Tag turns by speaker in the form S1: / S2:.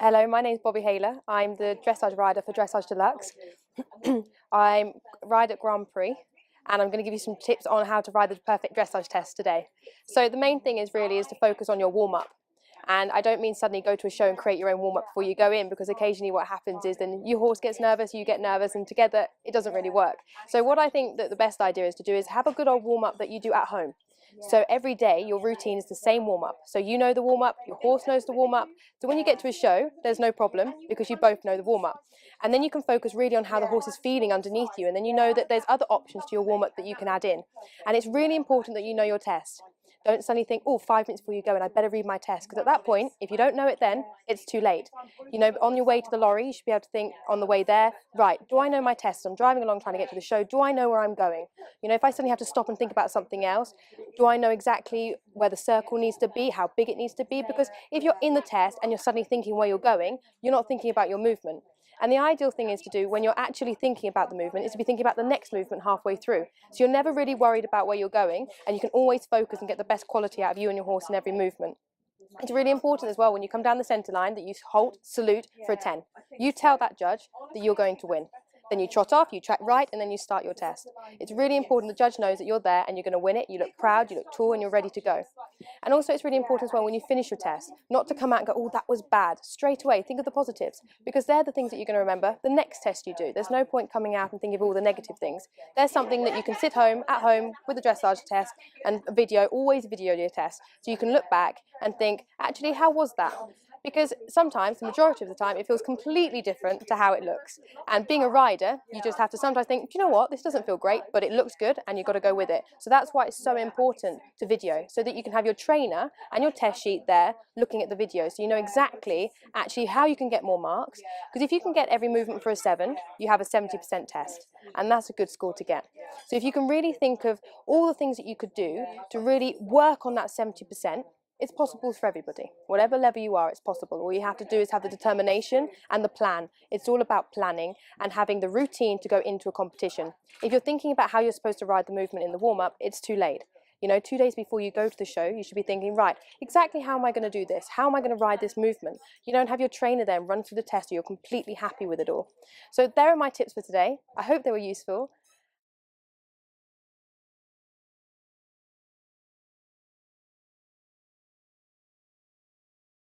S1: Hello, my name is Bobby Hayler. I'm the dressage rider for Dressage Deluxe. I ride at Grand Prix, and I'm going to give you some tips on how to ride the perfect dressage test today. So the main thing is to focus on your warm-up. And I don't mean suddenly go to a show and create your own warm-up before you go in, because occasionally what happens is then your horse gets nervous, you get nervous, and together it doesn't really work. So what I think that the best idea is to do is have a good old warm-up that you do at home. So every day your routine is the same warm-up. So you know the warm-up, your horse knows the warm-up. So when you get to a show, there's no problem because you both know the warm-up. And then you can focus really on how the horse is feeling underneath you, and then you know that there's other options to your warm-up that you can add in. And it's really important that you know your test. Don't suddenly think, oh, 5 minutes before you go and I better read my test, because at that point, if you don't know it then, it's too late. You know, on your way to the lorry, you should be able to think on the way there, right, do I know my test? I'm driving along trying to get to the show. Do I know where I'm going? You know, if I suddenly have to stop and think about something else, do I know exactly where the circle needs to be, how big it needs to be? Because if you're in the test and you're suddenly thinking where you're going, you're not thinking about your movement. And the ideal thing is to do when you're actually thinking about the movement is to be thinking about the next movement halfway through. So you're never really worried about where you're going, and you can always focus and get the best quality out of you and your horse in every movement. It's really important as well when you come down the centre line that you halt, salute for a 10. You tell that judge that you're going to win. Then you trot off, you track right, and then you start your test. It's really important the judge knows that you're there and you're going to win it. You look proud, you look tall, and you're ready to go. And also it's really important as well when you finish your test, not to come out and go, oh, that was bad. Straight away, think of the positives, because they're the things that you're going to remember the next test you do. There's no point coming out and thinking of all the negative things. There's something that you can sit at home with a dressage test and always video your test. So you can look back and think, actually, how was that? Because sometimes, the majority of the time, it feels completely different to how it looks. And being a rider, you just have to sometimes think, do you know what, this doesn't feel great, but it looks good, and you've got to go with it. So that's why it's so important to video, so that you can have your trainer and your test sheet there looking at the video, so you know exactly actually how you can get more marks. Because if you can get every movement for a 7, you have a 70% test, and that's a good score to get. So if you can really think of all the things that you could do to really work on that 70%, it's possible for everybody. Whatever level you are, it's possible. All you have to do is have the determination and the plan. It's all about planning and having the routine to go into a competition. If you're thinking about how you're supposed to ride the movement in the warm-up, it's too late. You know, 2 days before you go to the show, you should be thinking, right, exactly how am I going to do this? How am I going to ride this movement? You don't have your trainer then run through the test, so you're completely happy with it all. So there are my tips for today. I hope they were useful,